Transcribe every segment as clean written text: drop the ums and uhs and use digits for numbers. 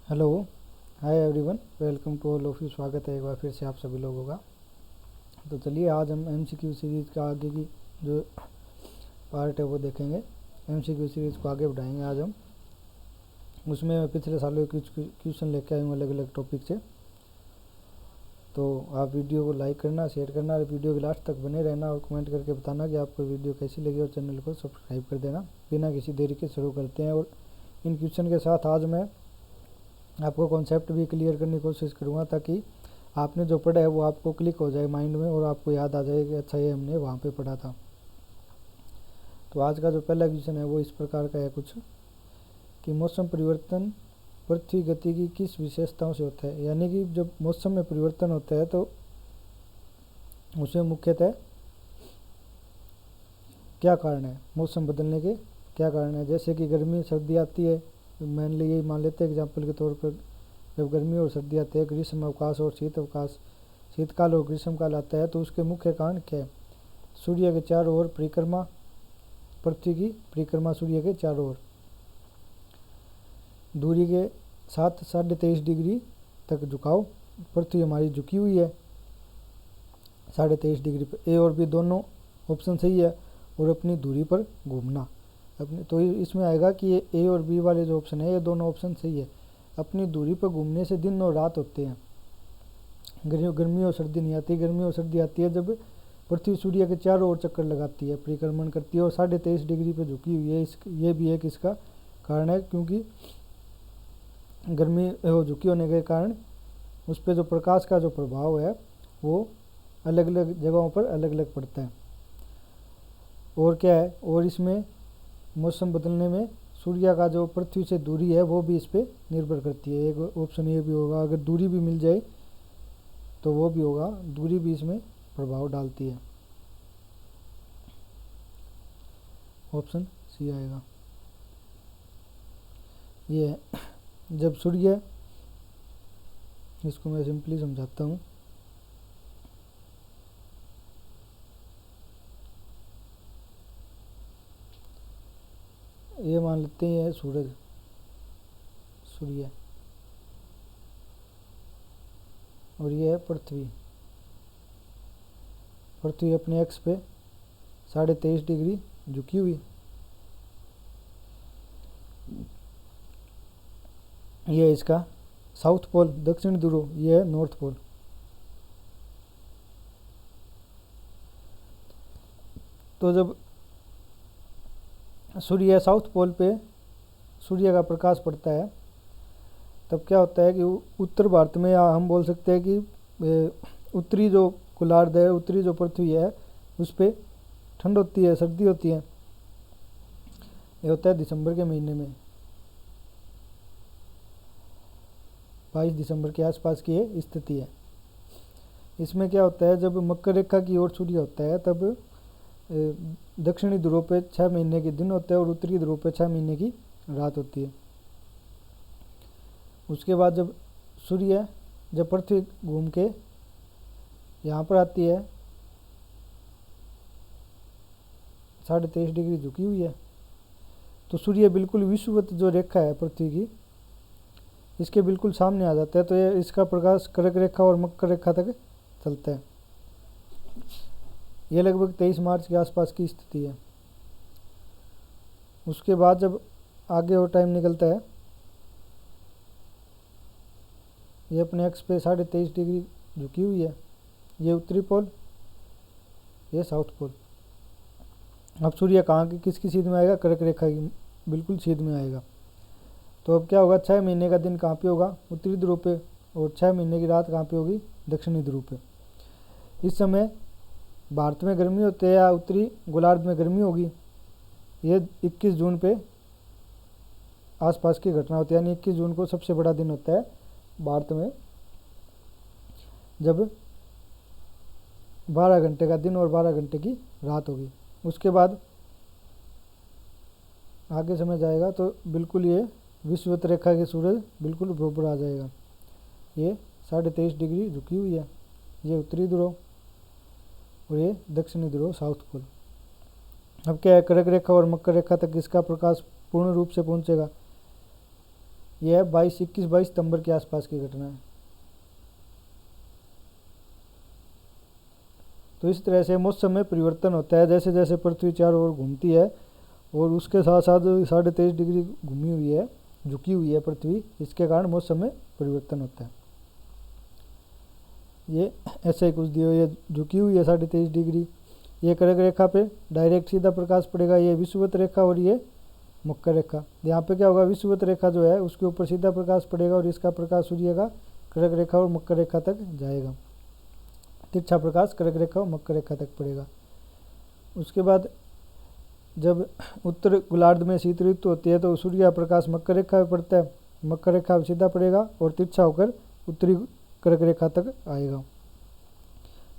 Hello, hi everyone, welcome to all of you. स्वागत है एक बार फिर से आप सभी लोगों का। तो चलिए आज हम एमसीक्यू सीरीज़ का आगे की जो पार्ट है वो देखेंगे। एमसीक्यू सीरीज़ को आगे बढ़ाएंगे आज हम। उसमें मैं पिछले सालों के कुछ क्वेश्चन लेके आए हूँ अलग अलग टॉपिक से। तो आप वीडियो को लाइक करना, शेयर करना और वीडियो के लास्ट तक बने रहना और कमेंट करके बताना कि आपको वीडियो कैसी लगी और चैनल को सब्सक्राइब कर देना। बिना किसी देरी के शुरू करते हैं। और इन क्वेश्चन के साथ आज मैं आपको कॉन्सेप्ट भी क्लियर करने की कोशिश करूँगा ताकि आपने जो पढ़ा है वो आपको क्लिक हो जाए माइंड में और आपको याद आ जाए कि अच्छा ये हमने वहाँ पे पढ़ा था। तो आज का जो पहला क्वेश्चन है वो इस प्रकार का है कुछ कि मौसम परिवर्तन पृथ्वी गति की किस विशेषताओं से होता है। यानी कि जब मौसम में परिवर्तन होता है तो उसमें मुख्यतः क्या कारण है, मौसम बदलने के क्या कारण है। जैसे कि गर्मी सर्दी आती है, मान लीजिए मान लेते हैं एग्जाम्पल के तौर पर, जब गर्मी और सर्दी आती है, ग्रीष्म अवकाश और शीत अवकाश, शीतकाल और ग्रीष्मकाल आता है, तो उसके मुख्य कारण क्या है। सूर्य के चारों ओर परिक्रमा, पृथ्वी की परिक्रमा सूर्य के चारों ओर, दूरी के साथ 23.5 डिग्री तक झुकाव, पृथ्वी हमारी झुकी हुई है 23.5 डिग्री पर। ए और बी दोनों ऑप्शन सही है। और अपनी दूरी पर घूमना, अपने तो इसमें आएगा कि ये ए और बी वाले जो ऑप्शन है ये दोनों ऑप्शन सही है। अपनी दूरी पर घूमने से दिन और रात होते हैं। गर्मी और सर्दी नहीं आती। गर्मी और सर्दी आती है जब पृथ्वी सूर्य के चारों ओर चक्कर लगाती है, परिक्रमण करती है और 23.5 डिग्री पर झुकी हुई है। ये भी एक इसका कारण है, क्योंकि गर्मी झुकी होने के कारण उस पर जो प्रकाश का जो प्रभाव है वो अलग अलग जगहों पर अलग अलग पड़ता है। और क्या है, और इसमें मौसम बदलने में सूर्य का जो पृथ्वी से दूरी है वो भी इस पर निर्भर करती है। एक ऑप्शन ये भी होगा, अगर दूरी भी मिल जाए तो वो भी होगा, दूरी भी इसमें प्रभाव डालती है। ऑप्शन सी आएगा। ये है जब सूर्य, इसको मैं सिंपली समझाता हूँ। ये मान लेते हैं सूरज, सूर्य, और ये है पृथ्वी। पृथ्वी अपने एक्स पे 23.5 डिग्री झुकी हुई। ये है इसका साउथ पोल, दक्षिण ध्रुव, ये है नॉर्थ पोल। तो जब सूर्य साउथ पोल पे सूर्य का प्रकाश पड़ता है तब क्या होता है कि उत्तर भारत में, या हम बोल सकते हैं कि उत्तरी जो गोलार्ध है, उत्तरी जो पृथ्वी है, उस पर ठंड होती है, सर्दी होती है। ये होता है दिसंबर के महीने में, 22 दिसंबर के आसपास की ये स्थिति है। इसमें क्या होता है, जब मकर रेखा की ओर सूर्य होता है तब दक्षिणी ध्रुव पे 6 महीने के दिन होते हैं और उत्तरी ध्रुव पे 6 महीने की रात होती है। उसके बाद जब पृथ्वी घूम के यहाँ पर आती है, 23.5 डिग्री झुकी हुई है, तो सूर्य बिल्कुल विषुवत जो रेखा है पृथ्वी की, इसके बिल्कुल सामने आ जाता है। तो ये इसका प्रकाश कर्क रेखा और मकर रेखा तक चलता है। ये लगभग 23 मार्च के आसपास की स्थिति है। उसके बाद जब आगे और टाइम निकलता है, ये अपने एक्स पे 23.5 डिग्री झुकी हुई है। ये उत्तरी पोल, ये साउथ पोल। अब सूर्य कहाँ की किसकी सीध में आएगा, कर्क रेखा की बिल्कुल सीध में आएगा। तो अब क्या होगा, 6 महीने का दिन कहाँ पे होगा, उत्तरी ध्रुव पे, और 6 महीने की रात कहाँ पे होगी, दक्षिणी ध्रुव पे। इस समय भारत में गर्मी होती है या उत्तरी गोलार्ध में गर्मी होगी, ये 21 जून पे आसपास की घटना होती है। यानी 21 जून को सबसे बड़ा दिन होता है भारत में, जब 12 घंटे का दिन और 12 घंटे की रात होगी। उसके बाद आगे समय जाएगा तो बिल्कुल ये विषुवत रेखा के सूरज बिल्कुल बराबर आ जाएगा। ये 23.5 डिग्री झुकी हुई है। ये उत्तरी ध्रुव और ये दक्षिणी ध्रुव, साउथ पोल। अब क्या है, कर्क रेखा और मकर रेखा तक इसका प्रकाश पूर्ण रूप से पहुंचेगा। यह है 21 सितंबर के आसपास की घटना है। तो इस तरह से मौसम में परिवर्तन होता है जैसे जैसे पृथ्वी चारों ओर घूमती है, और उसके साथ साथ 23.5 डिग्री घूमी हुई है, झुकी हुई है पृथ्वी, इसके कारण मौसम में परिवर्तन होता है। ये ऐसे ही कुछ दियो, ये झुकी हुई है 23.5 डिग्री, ये कर्क रेखा पे डायरेक्ट सीधा प्रकाश पड़ेगा, ये विषुवत रेखा और ये मकर रेखा। यहाँ पे क्या होगा, विषुवत रेखा जो है उसके ऊपर सीधा प्रकाश पड़ेगा और इसका प्रकाश सूर्य का कर्क रेखा और मकर रेखा तक जाएगा। तिरछा प्रकाश कर्क रेखा और मकर रेखा तक पड़ेगा। उसके बाद जब उत्तर गोलार्ध में शीत ऋतु होती है तो सूर्य का प्रकाश मकर रेखा में पड़ता है, मकर रेखा में सीधा पड़ेगा और तिरछा होकर उत्तरी कर्क रेखा तक आएगा।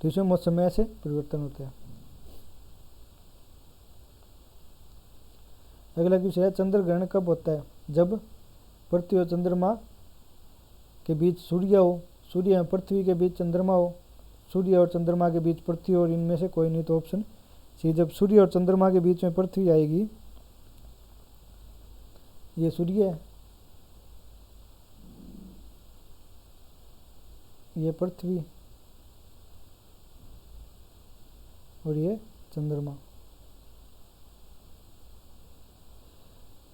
तो इसमें मौसम में ऐसे परिवर्तन होते हैं। अगला विषय है चंद्र ग्रहण कब होता है। जब पृथ्वी और चंद्रमा के बीच सूर्य हो, सूर्य और पृथ्वी के बीच चंद्रमा हो, सूर्य और चंद्रमा के बीच पृथ्वी और इनमें से कोई नहीं, तो ऑप्शन सी। जब सूर्य और चंद्रमा के बीच में पृथ्वी आएगी, ये सूर्य है, ये पृथ्वी और ये चंद्रमा,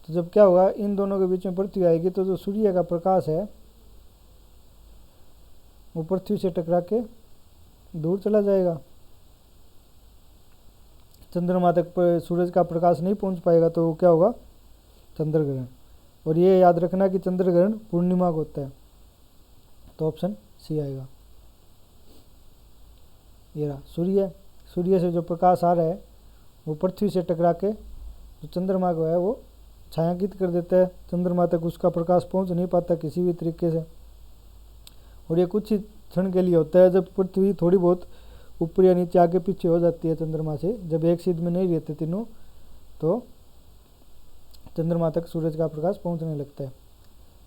तो जब क्या होगा, इन दोनों के बीच में पृथ्वी आएगी तो जो सूर्य का प्रकाश है वो पृथ्वी से टकरा के दूर चला जाएगा, चंद्रमा तक सूरज का प्रकाश नहीं पहुंच पाएगा, तो क्या होगा, चंद्र ग्रहण। और ये याद रखना कि चंद्र ग्रहण पूर्णिमा को होता है, तो ऑप्शन सी आएगा। ये रहा सूर्य, सूर्य से जो प्रकाश आ रहा है वो पृथ्वी से टकरा के जो चंद्रमा को है वो छायांकित कर देता है, चंद्रमा तक उसका प्रकाश पहुंच नहीं पाता किसी भी तरीके से। और ये कुछ ही क्षण के लिए होता है, जब पृथ्वी थोड़ी बहुत ऊपर या नीचे आगे पीछे हो जाती है चंद्रमा से, जब एक सीध में नहीं रहते तीनों, तो चंद्रमा तक सूरज का प्रकाश पहुंचने लगता है।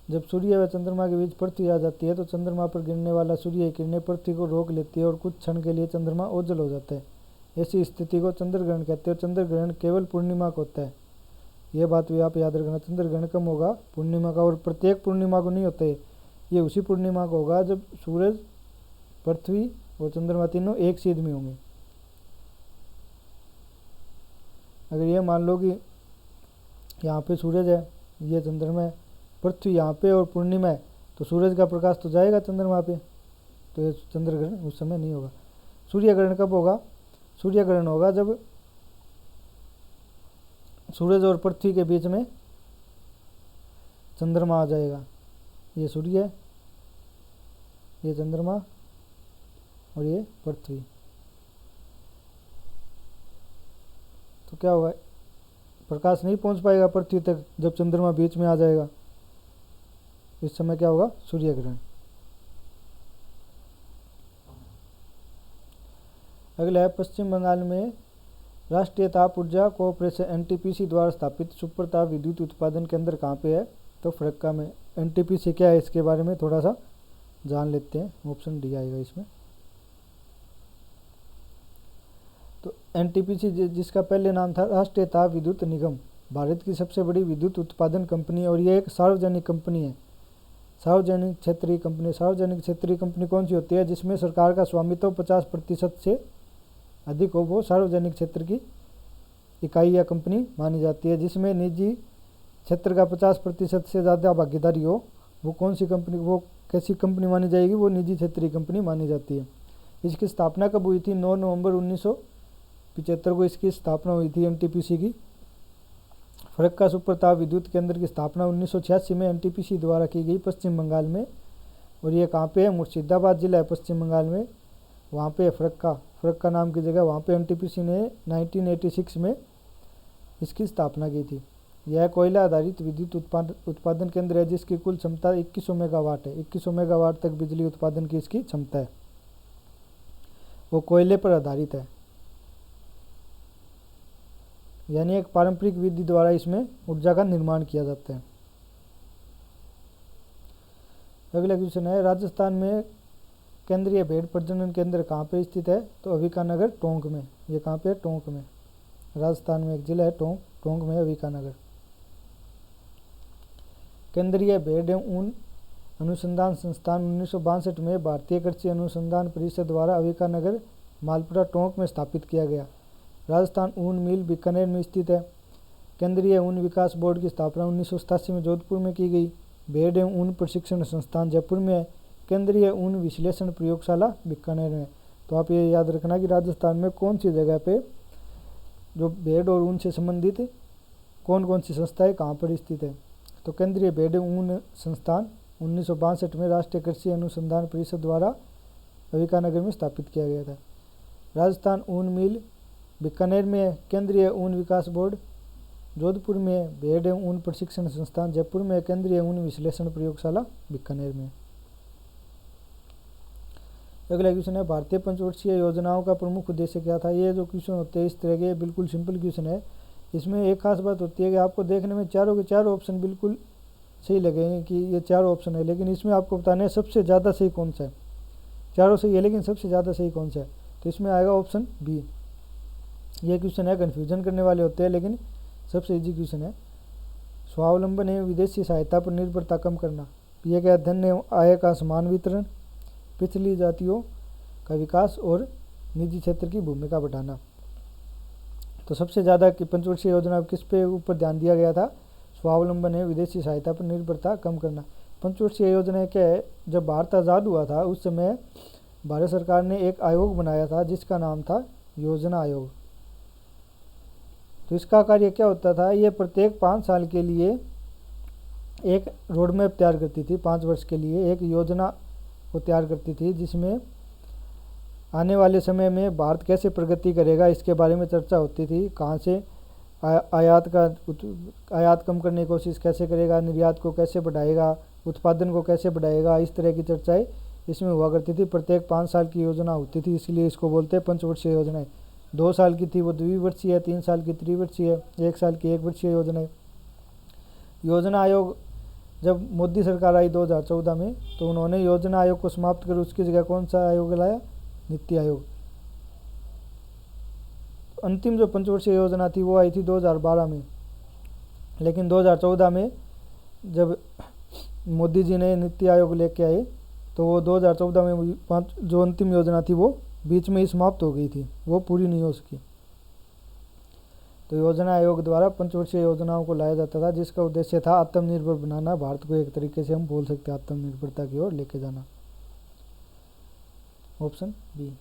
जब सूर्य व चंद्रमा के बीच पृथ्वी आ जाती है तो चंद्रमा पर गिरने वाला सूर्य की किरणें पृथ्वी को रोक लेती है और कुछ क्षण के लिए चंद्रमा ओझल हो जाता है। ऐसी स्थिति को चंद्र ग्रहण कहते हैं। चंद्र ग्रहण केवल पूर्णिमा को होता है, यह बात भी आप याद रखना। चंद्र ग्रहण कम होगा, पूर्णिमा का, और प्रत्येक पूर्णिमा को नहीं होता है, ये उसी पूर्णिमा को होगा जब सूरज, पृथ्वी और चंद्रमा तीनों एक सीध में होंगे। अगर ये मान लो कि यहाँ पे सूरज है, ये चंद्रमा है, पृथ्वी यहाँ पे और पूर्णिमा है, तो सूरज का प्रकाश तो जाएगा चंद्रमा पे, तो ये चंद्र ग्रहण उस समय नहीं होगा। सूर्य ग्रहण कब होगा, सूर्य ग्रहण होगा जब सूरज और पृथ्वी के बीच में चंद्रमा आ जाएगा। ये सूर्य है, ये चंद्रमा और ये पृथ्वी, तो क्या होगा, प्रकाश नहीं पहुंच पाएगा पृथ्वी तक जब चंद्रमा बीच में आ जाएगा, इस समय क्या होगा, सूर्य ग्रहण। अगला है पश्चिम बंगाल में राष्ट्रीय ताप ऊर्जा कोऑपरेशन एनटीपीसी द्वारा स्थापित सुपर ताप विद्युत उत्पादन केंद्र कहाँ पे है, तो फरक्का में। एनटीपीसी क्या है इसके बारे में थोड़ा सा जान लेते हैं, ऑप्शन डी आएगा इसमें। तो एनटीपीसी जिसका पहले नाम था राष्ट्रीय ताप विद्युत निगम, भारत की सबसे बड़ी विद्युत उत्पादन कंपनी है और ये एक सार्वजनिक कंपनी है, सार्वजनिक क्षेत्रीय कंपनी। सार्वजनिक क्षेत्रीय कंपनी कौन सी होती है, जिसमें सरकार का स्वामित्व 50% से अधिक हो, वो सार्वजनिक क्षेत्र की इकाई या कंपनी मानी जाती है। जिसमें निजी क्षेत्र का 50% से ज़्यादा भागीदारी हो, वो कौन सी कंपनी, वो कैसी कंपनी मानी जाएगी, वो निजी क्षेत्रीय कंपनी मानी जाती है। इसकी स्थापना कब हुई थी, 9 नवंबर 1975 को इसकी स्थापना हुई थी एनटीपीसी की। फरक्का सुपर ताप विद्युत केंद्र की स्थापना 1986 में एनटीपीसी द्वारा की गई पश्चिम बंगाल में, और ये कहाँ पे है, मुर्शिदाबाद जिला है पश्चिम बंगाल में, वहाँ पे फरक्का नाम की जगह, वहाँ पे एनटीपीसी ने 1986 में इसकी स्थापना की थी। यह कोयला आधारित विद्युत उत्पादन केंद्र है जिसकी कुल क्षमता 2100 मेगावाट है। 2100 मेगावाट तक बिजली उत्पादन की इसकी क्षमता है, वो कोयले पर आधारित है, यानी एक पारंपरिक विधि द्वारा इसमें ऊर्जा का निर्माण किया जाता है। अगला क्वेश्चन है राजस्थान में केंद्रीय भेड़ प्रजनन केंद्र कहाँ पे स्थित है, तो अविकानगर टोंक में। ये कहाँ पे है, टोंक में, राजस्थान में एक जिला है टोंक में अविकानगर। केंद्रीय भेड़ एवं ऊन अनुसंधान संस्थान 1962 में भारतीय कृषि अनुसंधान परिषद द्वारा अविकानगर मालपुरा टोंक में स्थापित किया गया। राजस्थान ऊन मिल बीकानेर में स्थित है। केंद्रीय ऊन विकास बोर्ड की स्थापना 1987 में जोधपुर में की गई। भेड़ एवं ऊन प्रशिक्षण संस्थान जयपुर में है। केंद्रीय ऊन विश्लेषण प्रयोगशाला बीकानेर में। तो आप ये याद रखना कि राजस्थान में कौन सी जगह पे जो भेड़ और ऊन से संबंधित कौन कौन सी संस्थाएं कहाँ पर स्थित है। तो केंद्रीय भेड़ एवं ऊन संस्थान 1962 में राष्ट्रीय कृषि अनुसंधान परिषद द्वारा अविकानगर में स्थापित किया गया था। राजस्थान ऊन मिल बीकानेर में है। केंद्रीय ऊन विकास बोर्ड जोधपुर में है। भेड़ एवं ऊन प्रशिक्षण संस्थान जयपुर में है। केंद्रीय ऊन विश्लेषण प्रयोगशाला बीकानेर में। अगला क्वेश्चन है, भारतीय पंचवर्षीय योजनाओं का प्रमुख उद्देश्य क्या था। ये जो क्वेश्चन होते हैं इस तरह के बिल्कुल सिंपल क्वेश्चन है। इसमें एक खास बात होती है कि आपको देखने में चारों के चारों ऑप्शन बिल्कुल सही लगेंगे कि ये चारों ऑप्शन है, लेकिन इसमें आपको बताना है सबसे ज़्यादा सही कौन सा है। चारों सही है लेकिन सबसे ज़्यादा सही कौन सा है, तो इसमें आएगा ऑप्शन बी। ये क्वेश्चन है, कन्फ्यूजन करने वाले होते हैं लेकिन सबसे ईजी क्वेश्चन है। स्वावलंबन एवं विदेशी सहायता पर निर्भरता कम करना। यह क्या, धन एवं आय का समान वितरण, पिछली जातियों का विकास और निजी क्षेत्र की भूमिका बढ़ाना। तो सबसे ज़्यादा कि पंचवर्षीय योजना किस पे ऊपर ध्यान दिया गया था, स्वावलंबन है विदेशी सहायता पर निर्भरता कम करना। पंचवर्षीय योजना क्या है, जब भारत आज़ाद हुआ था उस समय भारत सरकार ने एक आयोग बनाया था जिसका नाम था योजना आयोग। तो इसका कार्य क्या होता था, ये प्रत्येक 5 साल के लिए एक रोड मैप तैयार करती थी। 5 वर्ष के लिए एक योजना को तैयार करती थी जिसमें आने वाले समय में भारत कैसे प्रगति करेगा इसके बारे में चर्चा होती थी। कहाँ से आयात कम करने की कोशिश कैसे करेगा, निर्यात को कैसे बढ़ाएगा, उत्पादन को कैसे बढ़ाएगा, इस तरह की चर्चाएं इसमें हुआ करती थी। प्रत्येक 5 साल की योजना होती थी, इसलिए इसको बोलते हैं पंचवर्षीय योजनाएं। 2 साल की थी वो द्विवर्षीय है, 3 साल की त्रिवर्षीय है, 1 साल की 1 वर्षीय योजना है। योजना आयोग जब मोदी सरकार आई 2014 में, तो उन्होंने योजना आयोग को समाप्त कर उसकी जगह कौन सा आयोग लाया, नीति आयोग। अंतिम जो पंचवर्षीय योजना थी वो आई थी 2012 में, लेकिन 2014 में जब मोदी जी ने नीति आयोग लेके आए तो वो 2014 में जो अंतिम योजना थी वो बीच में ही समाप्त हो गई थी, वो पूरी नहीं हो सकी। तो योजना आयोग द्वारा पंचवर्षीय योजनाओं को लाया जाता था जिसका उद्देश्य था आत्मनिर्भर बनाना, भारत को एक तरीके से हम बोल सकते हैं आत्मनिर्भरता की ओर लेके जाना। Option B.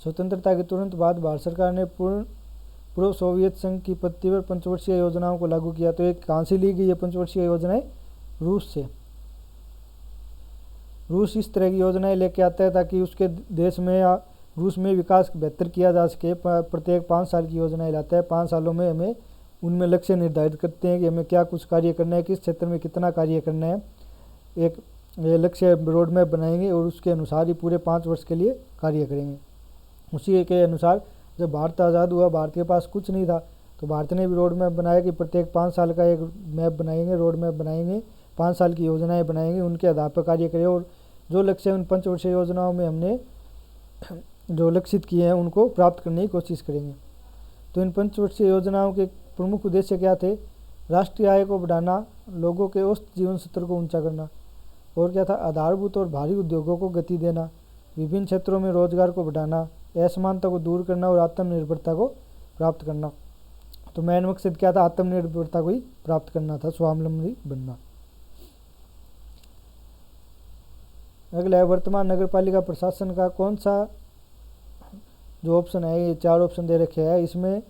स्वतंत्रता के तुरंत बाद भारत सरकार ने पूर्व सोवियत संघ की पत्ती पर पंचवर्षीय योजनाओं को लागू किया। तो एक कहाँ से ली गई है पंचवर्षीय योजनाएं, रूस से। रूस इस तरह की योजनाएं लेके आता है ताकि उसके देश में या रूस में विकास बेहतर किया जा सके। प्रत्येक 5 साल की योजनाएं लाता है। 5 सालों में हमें उनमें लक्ष्य निर्धारित करते हैं कि हमें क्या कुछ कार्य करना है, किस क्षेत्र में कितना कार्य करना है। एक लक्ष्य रोड मैप बनाएंगे और उसके अनुसार ही पूरे 5 वर्ष के लिए कार्य करेंगे। उसी के अनुसार जब भारत आज़ाद हुआ, भारत के पास कुछ नहीं था, तो भारत ने भी रोड मैप बनाया कि प्रत्येक 5 साल का एक मैप बनाएंगे, रोड मैप बनाएंगे, 5 साल की योजनाएं बनाएंगे, उनके आधार पर कार्य करें और जो लक्ष्य उन पंचवर्षीय योजनाओं में हमने जो लक्षित किए हैं उनको प्राप्त करने की कोशिश करेंगे। तो इन पंचवर्षीय योजनाओं के प्रमुख उद्देश्य क्या थे, राष्ट्रीय आय को बढ़ाना, लोगों के औसत जीवन स्तर को ऊंचा करना, और क्या था, आधारभूत और भारी उद्योगों को गति देना, विभिन्न क्षेत्रों में रोजगार को बढ़ाना, असमानता को दूर करना और आत्मनिर्भरता को प्राप्त करना। तो मेन मकसद क्या था, आत्मनिर्भरता को ही प्राप्त करना था, स्वावलंबी बनना। अगला है, वर्तमान नगरपालिका प्रशासन का कौन सा जो ऑप्शन है, ये 4 ऑप्शन दे रखे हैं, इसमें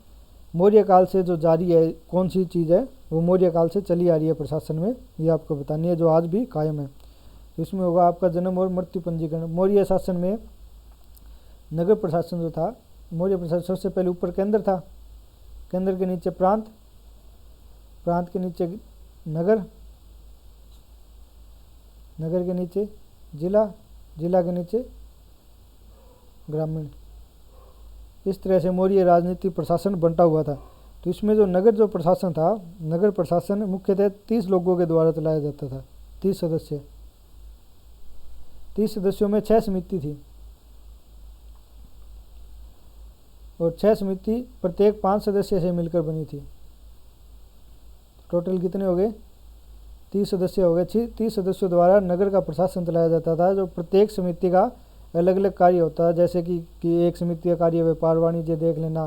मौर्य काल से जो जारी है कौन सी चीज़ है, वो मौर्य काल से चली आ रही है प्रशासन में, ये आपको बतानी है, जो आज भी कायम है। तो इसमें होगा आपका जन्म और मृत्यु पंजीकरण। मौर्य शासन में नगर प्रशासन जो था, मौर्य प्रशासन सबसे पहले ऊपर केंद्र था, केंद्र के नीचे प्रांत, प्रांत के नीचे नगर, नगर के नीचे जिला, जिला के नीचे ग्रामीण। इस तरह से मौर्य राजनीतिक प्रशासन बंटा हुआ था। तो इसमें जो नगर जो प्रशासन था, नगर प्रशासन मुख्यतः 30 लोगों के द्वारा चलाया जाता था, 30 सदस्य। 30 सदस्यों में 6 समिति थी और 6 समिति प्रत्येक 5 सदस्य से मिलकर बनी थी। टोटल कितने हो गए, 30 सदस्य हो गए। 30 सदस्यों द्वारा नगर का प्रशासन चलाया जाता था। जो प्रत्येक समिति का अलग अलग कार्य होता है, जैसे कि एक समिति का कार्य व्यापार वाणिज्य देख लेना,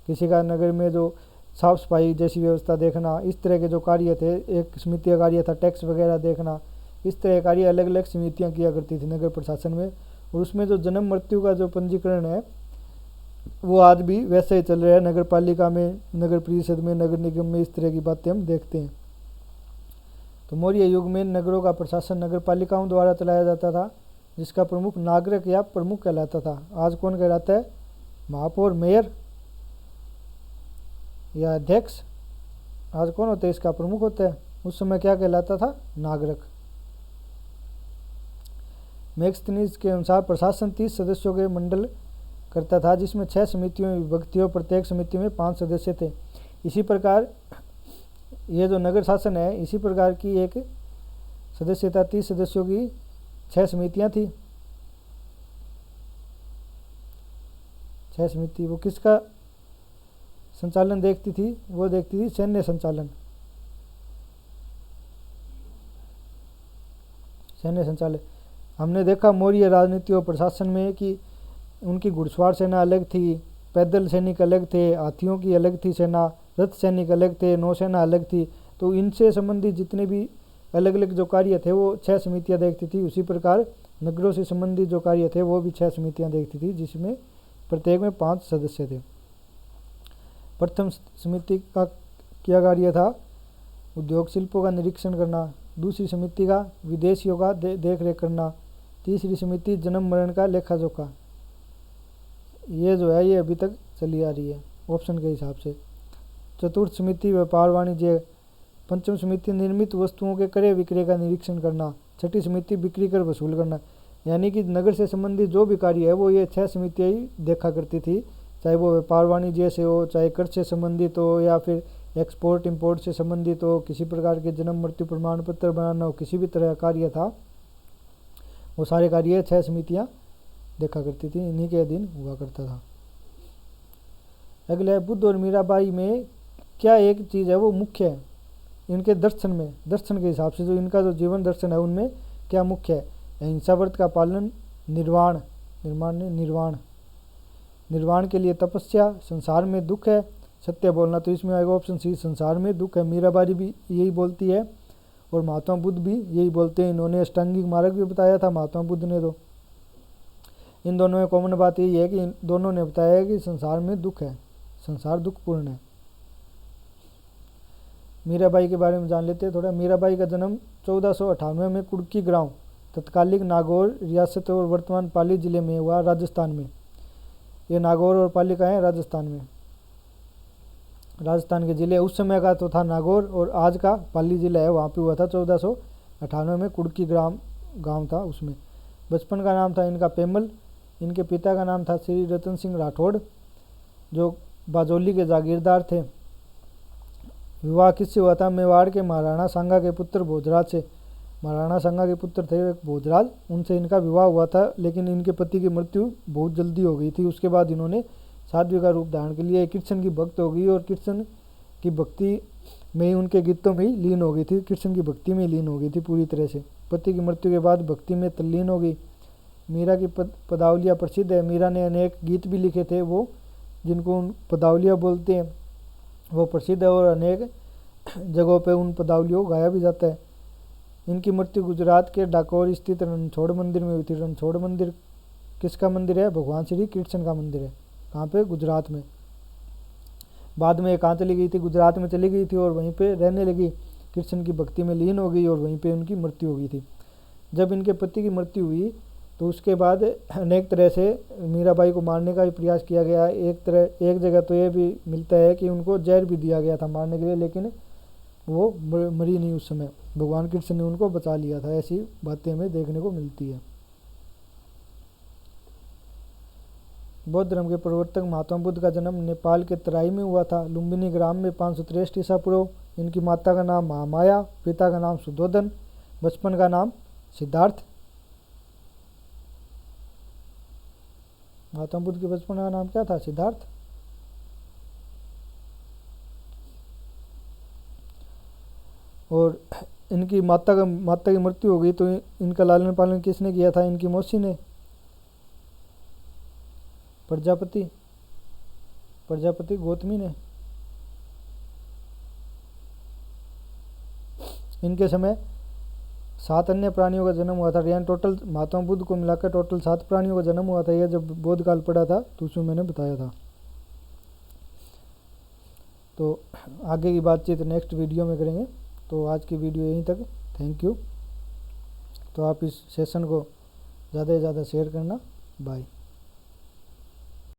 किसी का नगर में जो साफ सफाई जैसी व्यवस्था देखना, इस तरह के जो कार्य थे। एक समिति का कार्य था टैक्स वगैरह देखना। इस तरह के कार्य अलग अलग समितियां किया करती थी नगर प्रशासन में। और उसमें जो जन्म मृत्यु का जो पंजीकरण है वो आज भी वैसे ही चल रहा है। नगर पालिका में, नगर परिषद में, नगर निगम में इस तरह की बातें हम देखते हैं। तो मौर्य युग में नगरों का प्रशासन नगर पालिकाओं द्वारा चलाया जाता था, जिसका प्रमुख नागरिक या प्रमुख कहलाता था। आज कौन कहलाता है, महापौर, मेयर या अध्यक्ष। आज कौन होता है, इसका प्रमुख होता है। उस समय क्या कहलाता था, नागरिक। मैक्सथनीज के अनुसार प्रशासन 30 सदस्यों के मंडल करता था, जिसमें 6 समितियों में विभक्त थी और प्रत्येक समिति में 5 सदस्य थे। इसी प्रकार ये जो नगर शासन है, इसी प्रकार की एक सदस्यता 30 सदस्यों की 6 समितियां थी। 6 समिति वो किसका संचालन देखती थी, वो देखती थी सैन्य संचालन। सैन्य संचालन हमने देखा मौर्य राजनीति और प्रशासन में कि उनकी घुड़सवार सेना अलग थी, पैदल सैनिक अलग थे, हाथियों की अलग थी सेना, रथ सैनिक अलग थे, नौसेना अलग थी। तो इनसे संबंधित जितने भी अलग अलग जो कार्य थे वो 6 समितियां देखती थी। उसी प्रकार नगरों से संबंधित जो कार्य थे वो भी 6 समितियां देखती थी, जिसमें प्रत्येक में 5 सदस्य थे। प्रथम समिति का क्या कार्य था, उद्योग शिल्पों का निरीक्षण करना। दूसरी समिति का विदेशियों का देख रेख करना। तीसरी समिति जन्म मरण का लेखा जोखा। ये जो है ये अभी तक चली आ रही है ऑप्शन के हिसाब से। चतुर्थ समिति व्यापार वाणिज्य। पंचम समिति निर्मित वस्तुओं के क्रय विक्रय का निरीक्षण करना। छठी समिति बिक्री कर वसूल करना। यानी कि नगर से संबंधित जो भी कार्य है वो ये 6 समितियाँ ही देखा करती थी, चाहे वो व्यापार वाणिज्य से हो, चाहे कर से संबंधित हो, या फिर एक्सपोर्ट इंपोर्ट से संबंधित हो, किसी प्रकार के जन्म मृत्यु प्रमाण पत्र बनाना हो, किसी भी तरह का कार्य था वो सारे कार्य 6 समितियाँ देखा करती थी, इन्हीं के अधीन हुआ करता था। अगले बुद्ध और मीराबाई में क्या एक चीज़ है वो मुख्य है इनके दर्शन में, दर्शन के हिसाब से जो इनका जो जीवन दर्शन है उनमें क्या मुख्य है। अहिंसा व्रत का पालन, निर्वाण, निर्वाण के लिए तपस्या, संसार में दुख है, सत्य बोलना। तो इसमें आएगा ऑप्शन सी, संसार में दुख है। मीराबाई भी यही बोलती है और महात्मा बुद्ध भी यही बोलते हैं। इन्होंने अष्टांगिक मार्ग भी बताया था महात्मा बुद्ध ने। तो इन दोनों में कॉमन बात यही है कि इन दोनों ने बताया कि संसार में दुख है, संसार दुखपूर्ण है। मीराबाई के बारे में जान लेते हैं थोड़ा। मीराबाई का जन्म 1498 में कुड़की गांव, तत्कालिक नागौर रियासत और वर्तमान पाली जिले में हुआ, राजस्थान में। ये नागौर और पाली का है राजस्थान में, राजस्थान के जिले उस समय का तो था नागौर और आज का पाली जिला है, वहाँ पे हुआ था 1498 में। कुड़की गांव था उसमें। बचपन का नाम था इनका पेमल। इनके पिता का नाम था श्री रतन सिंह राठौड़, जो बाजोली के जागीरदार थे। विवाह किससे हुआ था, मेवाड़ के महाराणा सांगा के पुत्र भोजराज से। महाराणा सांगा के पुत्र थे एक भोजराज, उनसे इनका विवाह हुआ था। लेकिन इनके पति की मृत्यु बहुत जल्दी हो गई थी। उसके बाद इन्होंने साध्वी का रूप धारण के लिए कृष्ण की भक्त हो गई और कृष्ण की भक्ति में ही उनके गीतों में ही लीन हो गई थी, कृष्ण की भक्ति में लीन हो गई थी पूरी तरह से। पति की मृत्यु के बाद भक्ति में तल्लीन हो गई। मीरा की पदावलियाँ प्रसिद्ध है। मीरा ने अनेक गीत भी लिखे थे, वो जिनको पदावलियाँ बोलते हैं, वो प्रसिद्ध है और अनेक जगहों पे उन पदावलियों को गाया भी जाता है। इनकी मृत्यु गुजरात के डाकोर स्थित रणछोड़ मंदिर में हुई थी। रणछोड़ मंदिर किसका मंदिर है, भगवान श्री कृष्ण का मंदिर है। कहाँ पे, गुजरात में। बाद में कहाँ चली गई थी, गुजरात में चली गई थी और वहीं पे रहने लगी, कृष्ण की भक्ति में लीन हो गई और वहीं पे उनकी मृत्यु हो गई थी। जब इनके पति की मृत्यु हुई तो उसके बाद अनेक तरह से मीराबाई को मारने का भी प्रयास किया गया। एक जगह तो ये भी मिलता है कि उनको जहर भी दिया गया था मारने के लिए, लेकिन वो मरी नहीं उस समय, भगवान कृष्ण ने उनको बचा लिया था। ऐसी बातें हमें देखने को मिलती है। बौद्ध धर्म के प्रवर्तक महात्मा बुद्ध का जन्म नेपाल के तराई में हुआ था, लुम्बिनी ग्राम में 563 ईसा पूर्व। इनकी माता का नाम महामाया, पिता का नाम सुधोधन, बचपन का नाम सिद्धार्थ। महात्मा बुद्ध के बचपन का नाम क्या था, सिद्धार्थ। और इनकी माता की मृत्यु हो गई तो इनका लालन पालन किसने किया था? इनकी मौसी ने, प्रजापति गौतमी ने। इनके समय 7 अन्य प्राणियों का जन्म हुआ था, यानी टोटल महात्मा बुद्ध को मिलाकर टोटल 7 प्राणियों का जन्म हुआ था। यह जब बोध काल पड़ा था तो उसमें मैंने बताया था। तो आगे की बातचीत नेक्स्ट वीडियो में करेंगे। तो आज की वीडियो यहीं तक, थैंक यू। तो आप इस सेशन को ज़्यादा से ज़्यादा शेयर करना। बाय।